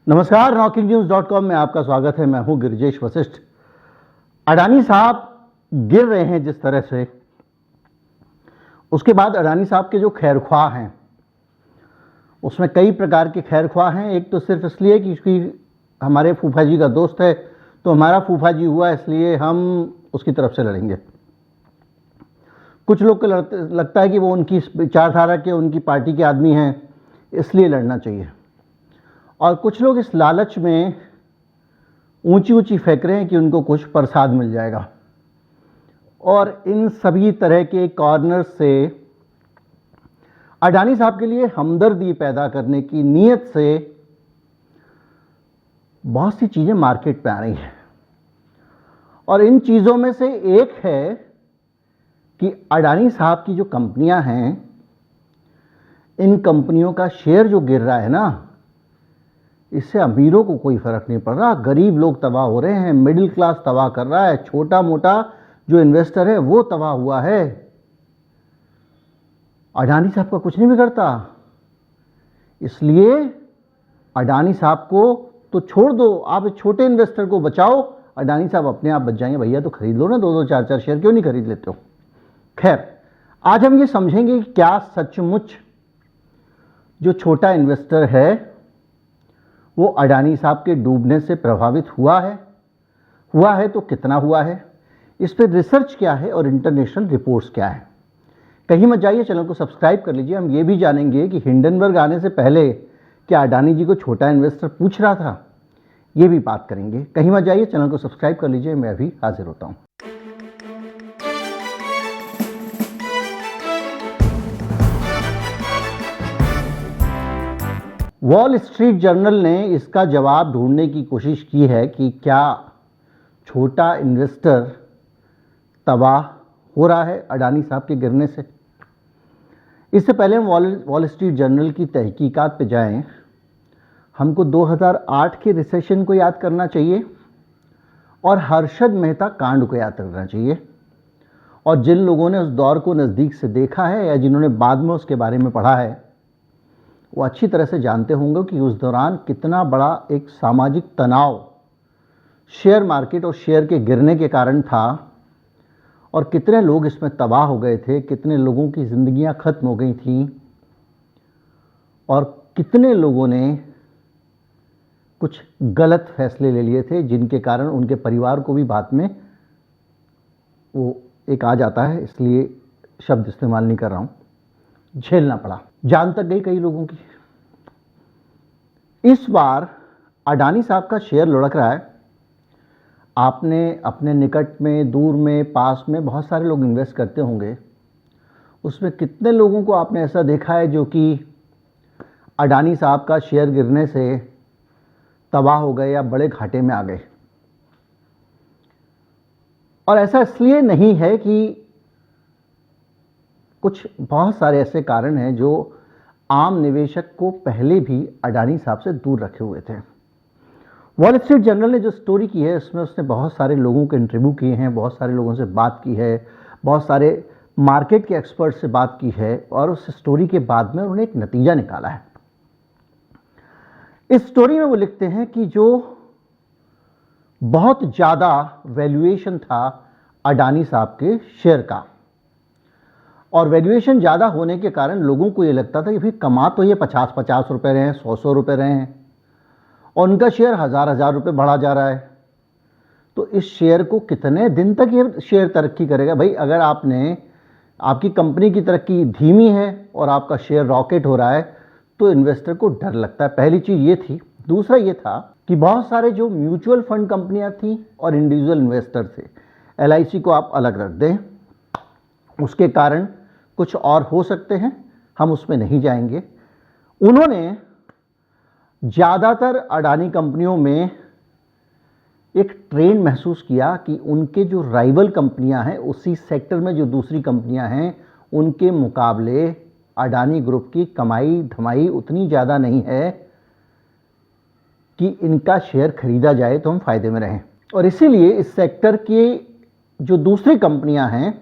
नमस्कार, NorkingNews.com में आपका स्वागत है। मैं हूं गिरिजेश वशिष्ठ। अडानी साहब गिर रहे हैं जिस तरह से, उसके बाद अडानी साहब के जो खैरख्वाह हैं उसमें कई प्रकार के खैरख्वाह हैं। एक तो सिर्फ इसलिए कि उसकी हमारे फूफा जी का दोस्त है, तो हमारा फूफा जी हुआ इसलिए हम उसकी तरफ से लड़ेंगे। कुछ लोग को लगता है कि वो उनकी विचारधारा के, उनकी पार्टी के आदमी हैं, इसलिए लड़ना चाहिए। और कुछ लोग इस लालच में ऊंची ऊंची फेंक रहे हैं कि उनको कुछ प्रसाद मिल जाएगा। और इन सभी तरह के कॉर्नर से अडानी साहब के लिए हमदर्दी पैदा करने की नीयत से बहुत सी चीज़ें मार्केट पे आ रही हैं। और इन चीज़ों में से एक है कि अडानी साहब की जो कंपनियां हैं, इन कंपनियों का शेयर जो गिर रहा है ना, इससे अमीरों को कोई फर्क नहीं पड़ रहा। गरीब लोग तबाह हो रहे हैं, मिडिल क्लास तबाह कर रहा है, छोटा मोटा जो इन्वेस्टर है वो तबाह हुआ है। अडानी साहब का कुछ नहीं बिगड़ता, इसलिए अडानी साहब को तो छोड़ दो, आप छोटे इन्वेस्टर को बचाओ। अडानी साहब अपने आप बच जाएंगे। भैया तो खरीद लो ना, 2-2 4-4 शेयर क्यों नहीं खरीद लेते हो। खैर, आज हम ये समझेंगे कि क्या सचमुच जो छोटा इन्वेस्टर है वो अडानी साहब के डूबने से प्रभावित हुआ है तो कितना हुआ है, इस पर रिसर्च क्या है और इंटरनेशनल रिपोर्ट्स क्या है। कहीं मत जाइए, चैनल को सब्सक्राइब कर लीजिए। हम ये भी जानेंगे कि हिंडनबर्ग आने से पहले क्या अडानी जी को छोटा इन्वेस्टर पूछ रहा था, ये भी बात करेंगे। कहीं मत जाइए, चैनल को सब्सक्राइब कर लीजिए। मैं अभी हाजिर होता हूँ। वॉल स्ट्रीट जर्नल ने इसका जवाब ढूंढने की कोशिश की है कि क्या छोटा इन्वेस्टर तबाह हो रहा है अडानी साहब के गिरने से। इससे पहले हम वॉल स्ट्रीट जर्नल की तहकीकात पे जाएं, हमको 2008 के रिसेशन को याद करना चाहिए और हर्षद मेहता कांड को याद करना चाहिए। और जिन लोगों ने उस दौर को नज़दीक से देखा है या जिन्होंने बाद में उसके बारे में पढ़ा है, वो अच्छी तरह से जानते होंगे कि उस दौरान कितना बड़ा एक सामाजिक तनाव शेयर मार्केट और शेयर के गिरने के कारण था और कितने लोग इसमें तबाह हो गए थे, कितने लोगों की ज़िंदगियां ख़त्म हो गई थीं और कितने लोगों ने कुछ गलत फैसले ले लिए थे जिनके कारण उनके परिवार को भी बाद में वो एक आ जाता है, इसलिए शब्द इस्तेमाल नहीं कर रहा हूँ, झेलना पड़ा, जान तक गई कई लोगों की। इस बार अडानी साहब का शेयर लुढ़क रहा है। आपने अपने निकट में, दूर में, पास में बहुत सारे लोग इन्वेस्ट करते होंगे, उसमें कितने लोगों को आपने ऐसा देखा है जो कि अडानी साहब का शेयर गिरने से तबाह हो गए या बड़े घाटे में आ गए। और ऐसा इसलिए नहीं है कि कुछ बहुत सारे ऐसे कारण हैं जो आम निवेशक को पहले भी अडानी साहब से दूर रखे हुए थे। वॉल स्ट्रीट जर्नल ने जो स्टोरी की है उसमें उसने बहुत सारे लोगों के इंटरव्यू किए हैं, बहुत सारे लोगों से बात की है, बहुत सारे मार्केट के एक्सपर्ट से बात की है और उस स्टोरी के बाद में उन्होंने एक नतीजा निकाला है। इस स्टोरी में वो लिखते हैं कि जो बहुत ज़्यादा वैल्यूएशन था अडानी साहब के शेयर का और वैल्यूएशन ज़्यादा होने के कारण लोगों को ये लगता था कि भाई कमा तो ये 50-50 रुपये रहे हैं, 100-100 रुपये रहे हैं और उनका शेयर 1000-1000 रुपये बढ़ा जा रहा है, तो इस शेयर को कितने दिन तक ये शेयर तरक्की करेगा। भाई अगर आपकी कंपनी की तरक्की धीमी है और आपका शेयर रॉकेट हो रहा है तो इन्वेस्टर को डर लगता है। पहली चीज़ ये थी। दूसरा ये था कि बहुत सारे जो म्यूचुअल फंड कंपनियाँ थीं और इंडिविजुअल इन्वेस्टर थे, LIC को आप अलग रख दें, उसके कारण कुछ और हो सकते हैं, हम उसमें नहीं जाएंगे। उन्होंने ज़्यादातर अडानी कंपनियों में एक ट्रेंड महसूस किया कि उनके जो राइवल कंपनियां हैं उसी सेक्टर में जो दूसरी कंपनियां हैं उनके मुकाबले अडानी ग्रुप की कमाई धमाई उतनी ज़्यादा नहीं है कि इनका शेयर खरीदा जाए तो हम फायदे में रहें। और इसीलिए इस सेक्टर की जो दूसरी कंपनियां हैं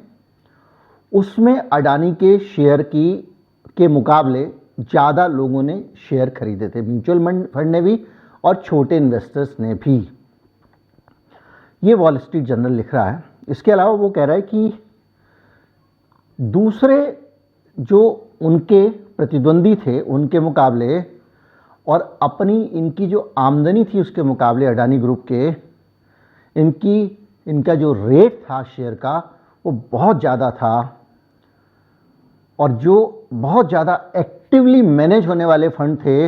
उसमें अडानी के शेयर के मुकाबले ज़्यादा लोगों ने शेयर खरीदे थे, म्यूचुअल फंड ने भी और छोटे इन्वेस्टर्स ने भी। ये वॉल स्ट्रीट जर्नल लिख रहा है। इसके अलावा वो कह रहा है कि दूसरे जो उनके प्रतिद्वंदी थे उनके मुकाबले और अपनी इनकी जो आमदनी थी उसके मुकाबले अडानी ग्रुप के इनका जो रेट था शेयर का वो बहुत ज़्यादा था, और जो बहुत ज़्यादा एक्टिवली मैनेज होने वाले फंड थे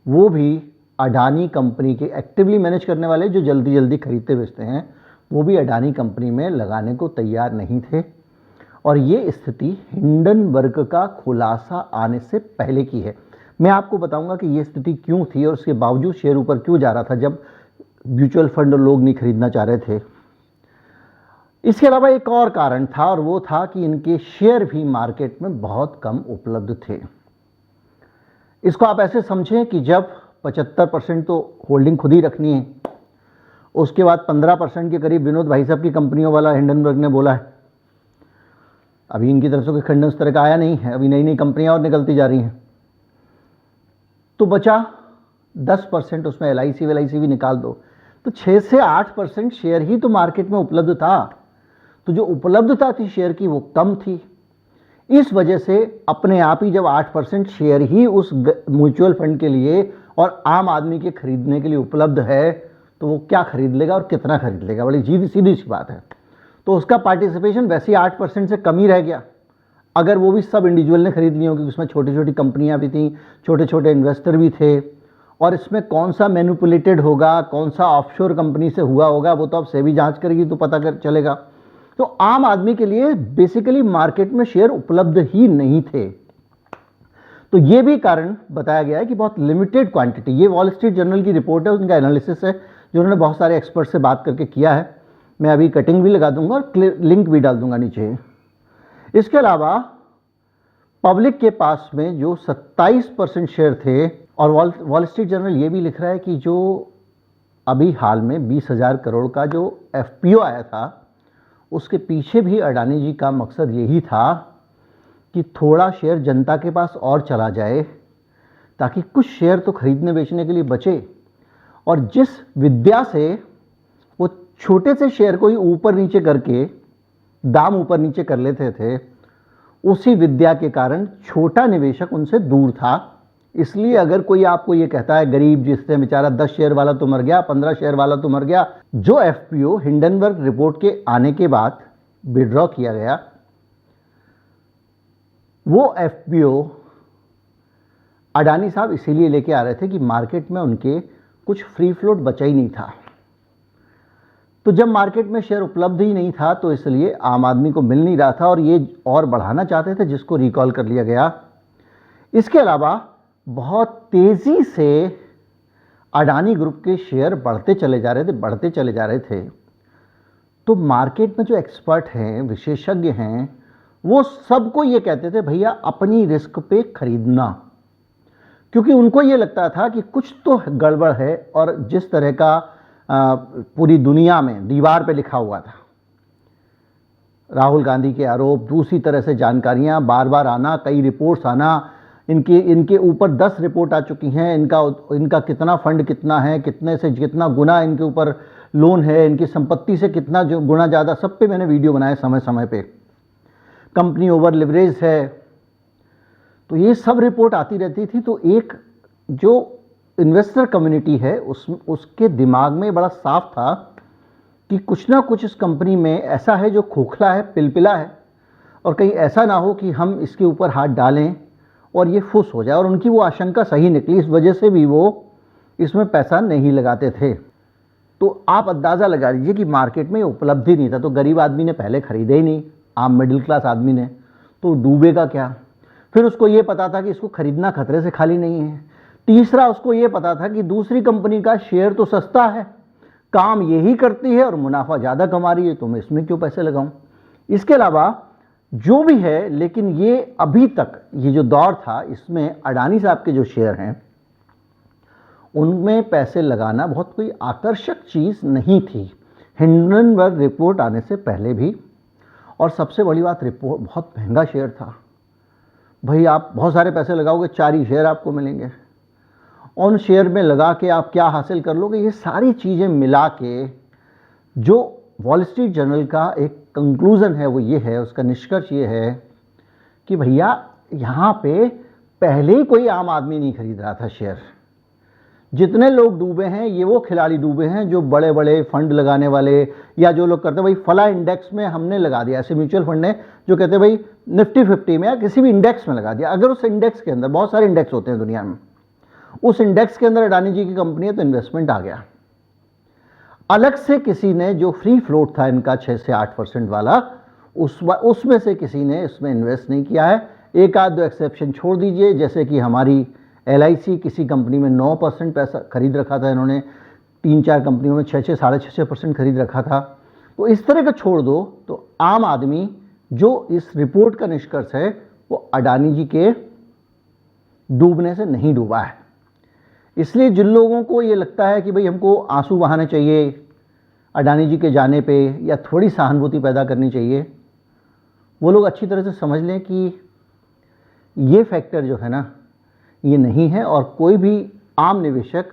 वो भी अडानी कंपनी के एक्टिवली मैनेज करने वाले जो जल्दी जल्दी खरीदते बेचते हैं वो भी अडानी कंपनी में लगाने को तैयार नहीं थे। और ये स्थिति हिंडनबर्ग का खुलासा आने से पहले की है। मैं आपको बताऊंगा कि ये स्थिति क्यों थी और उसके बावजूद शेयर ऊपर क्यों जा रहा था जब म्यूचुअल फंड लोग नहीं खरीदना चाह रहे थे। इसके अलावा एक और कारण था और वो था कि इनके शेयर भी मार्केट में बहुत कम उपलब्ध थे। इसको आप ऐसे समझें कि जब 75% तो होल्डिंग खुद ही रखनी है, उसके बाद 15% के करीब विनोद भाई साहब की कंपनियों वाला हिंडनबर्ग ने बोला है। अभी इनकी तरफ से कोई खंडन इस तरह का आया नहीं है, अभी नई नई कंपनियां और निकलती जा रही हैं। तो बचा 10%, उसमें LIC भी निकाल दो तो 6 से 8% शेयर ही तो मार्केट में उपलब्ध था। तो जो उपलब्धता थी शेयर की वो कम थी। इस वजह से अपने आप ही जब 8% शेयर ही उस म्यूचुअल फंड के लिए और आम आदमी के खरीदने के लिए उपलब्ध है तो वो क्या खरीद लेगा और कितना खरीद लेगा, बड़ी सीधी सी बात है। तो उसका पार्टिसिपेशन वैसे ही 8% से कम ही रह गया। अगर वो भी सब इंडिविजुअल ने खरीद ली होगी, उसमें छोटी छोटी कंपनियां भी थी, छोटे छोटे इन्वेस्टर भी थे, और इसमें कौन सा मैनिपुलेटेड होगा, कौन सा ऑफशोर कंपनी से हुआ होगा वो तो अब सेबी जांच करेगी तो पता चलेगा। तो आम आदमी के लिए बेसिकली मार्केट में शेयर उपलब्ध ही नहीं थे। तो ये भी कारण बताया गया है कि बहुत लिमिटेड क्वांटिटी, ये वॉल स्ट्रीट जर्नल की रिपोर्ट है, उनका एनालिसिस है जो उन्होंने बहुत सारे एक्सपर्ट से बात करके किया है। मैं अभी कटिंग भी लगा दूंगा और लिंक भी डाल दूंगा नीचे। इसके अलावा पब्लिक के पास में जो 27% शेयर थे, और वॉल स्ट्रीट जर्नल ये भी लिख रहा है कि जो अभी हाल में 20,000 करोड़ का जो FPO आया था उसके पीछे भी अडानी जी का मकसद यही था कि थोड़ा शेयर जनता के पास और चला जाए ताकि कुछ शेयर तो खरीदने बेचने के लिए बचे। और जिस विद्या से वो छोटे से शेयर को ही ऊपर नीचे करके दाम ऊपर नीचे कर लेते थे, उसी विद्या के कारण छोटा निवेशक उनसे दूर था। इसलिए अगर कोई आपको ये कहता है गरीब जिससे बेचारा 10 शेयर वाला तो मर गया, 15 शेयर वाला तो मर गया, जो FPO हिंडनबर्ग रिपोर्ट के आने के बाद विड्रॉ किया गया, वो FPO अडानी साहब इसीलिए लेके आ रहे थे कि मार्केट में उनके कुछ फ्री फ्लोट बचा ही नहीं था। तो जब मार्केट में शेयर उपलब्ध ही नहीं था तो इसलिए आम आदमी को मिल नहीं रहा था और ये और बढ़ाना चाहते थे, जिसको रिकॉल कर लिया गया। इसके अलावा बहुत तेजी से अडानी ग्रुप के शेयर बढ़ते चले जा रहे थे। तो मार्केट में जो एक्सपर्ट हैं, विशेषज्ञ हैं, वो सबको ये कहते थे भैया अपनी रिस्क पे खरीदना, क्योंकि उनको ये लगता था कि कुछ तो गड़बड़ है। और जिस तरह का पूरी दुनिया में दीवार पे लिखा हुआ था, राहुल गांधी के आरोप, दूसरी तरह से जानकारियां बार बार आना, कई रिपोर्ट्स आना, इनके ऊपर 10 रिपोर्ट आ चुकी हैं, इनका कितना फंड कितना है, कितने से कितना गुना इनके ऊपर लोन है, इनकी संपत्ति से कितना जो गुना ज़्यादा, सब पे मैंने वीडियो बनाए समय समय पे। कंपनी ओवर लिवरेज है, तो ये सब रिपोर्ट आती रहती थी। तो एक जो इन्वेस्टर कम्युनिटी है उसके दिमाग में बड़ा साफ था कि कुछ ना कुछ इस कंपनी में ऐसा है जो खोखला है, पिलपिला है, और कहीं ऐसा ना हो कि हम इसके ऊपर हाथ डालें और ये फुस हो जाए। और उनकी वो आशंका सही निकली, इस वजह से भी वो इसमें पैसा नहीं लगाते थे। तो आप अंदाज़ा लगा लीजिए कि मार्केट में उपलब्ध ही नहीं था। तो गरीब आदमी ने पहले खरीदे ही नहीं, आम मिडिल क्लास आदमी ने, तो डूबेगा क्या। फिर उसको ये पता था कि इसको खरीदना खतरे से खाली नहीं है। तीसरा, उसको ये पता था कि दूसरी कंपनी का शेयर तो सस्ता है, काम यही करती है और मुनाफा ज़्यादा कमा रही है, तो मैं इसमें क्यों पैसे लगाऊं। इसके अलावा जो भी है, लेकिन ये अभी तक ये जो दौर था इसमें अडानी साहब के जो शेयर हैं उनमें पैसे लगाना बहुत कोई आकर्षक चीज़ नहीं थी, हिंडनबर्ग रिपोर्ट आने से पहले भी। और सबसे बड़ी बात, रिपोर्ट बहुत महंगा शेयर था। भाई आप बहुत सारे पैसे लगाओगे, 4 ही शेयर आपको मिलेंगे। उन शेयर में लगा के आप क्या हासिल कर लोगे, ये सारी चीज़ें मिला के जो वॉल स्ट्रीट जर्नल का एक कंक्लूज़न है वो ये है, उसका निष्कर्ष ये है कि भैया यहाँ पे पहले ही कोई आम आदमी नहीं खरीद रहा था शेयर। जितने लोग डूबे हैं ये वो खिलाड़ी डूबे हैं जो बड़े बड़े फंड लगाने वाले, या जो लोग करते हैं भाई फला इंडेक्स में हमने लगा दिया, ऐसे म्यूचुअल फंड है जो कहते हैं भाई निफ्टी 50 में या किसी भी इंडेक्स में लगा दिया। अगर उस इंडेक्स के अंदर, बहुत सारे इंडेक्स होते हैं दुनिया में, उस इंडेक्स के अंदर अडानी जी की कंपनी है तो इन्वेस्टमेंट आ गया। अलग से किसी ने, जो फ्री फ्लोट था इनका 6 से 8% वाला, उसमें से किसी ने इसमें इन्वेस्ट नहीं किया है। एक आध दो एक्सेप्शन छोड़ दीजिए, जैसे कि हमारी LIC किसी कंपनी में 9% पैसा खरीद रखा था इन्होंने, 3-4 कंपनियों में 6-6, 6.5% खरीद रखा था। तो इस तरह का छोड़ दो तो आम आदमी, जो इस रिपोर्ट का निष्कर्ष है, वो अडानी जी के डूबने से नहीं डूबा है। इसलिए जिन लोगों को ये लगता है कि भाई हमको आंसू बहाने चाहिए अडानी जी के जाने पे, या थोड़ी सहानुभूति पैदा करनी चाहिए, वो लोग अच्छी तरह से समझ लें कि ये फैक्टर जो है ना, ये नहीं है। और कोई भी आम निवेशक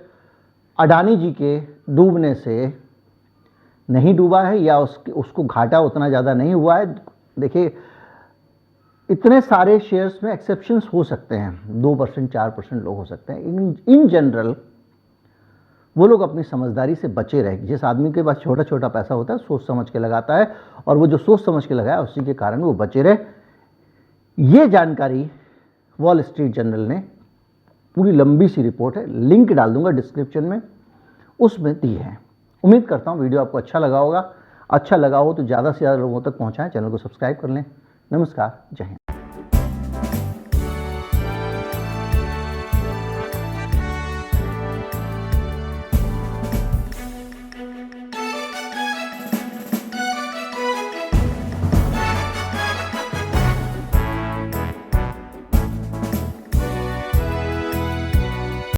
अडानी जी के डूबने से नहीं डूबा है, या उसको घाटा उतना ज़्यादा नहीं हुआ है। देखिए, इतने सारे शेयर्स में एक्सेप्शंस हो सकते हैं, 2%, 4% लोग हो सकते हैं। इन जनरल वो लोग अपनी समझदारी से बचे रहे। जिस आदमी के पास छोटा छोटा पैसा होता है सोच समझ के लगाता है, और वो जो सोच समझ के लगाया उसी के कारण वो बचे रहे। ये जानकारी वॉल स्ट्रीट जर्नल ने, पूरी लंबी सी रिपोर्ट है, लिंक डाल दूंगा डिस्क्रिप्शन में, उसमें दी है। उम्मीद करता हूँ वीडियो आपको अच्छा लगा होगा। अच्छा लगा हो तो ज़्यादा से ज़्यादा लोगों तक पहुँचाएं, चैनल को सब्सक्राइब कर लें। नमस्कार, जय हिंद।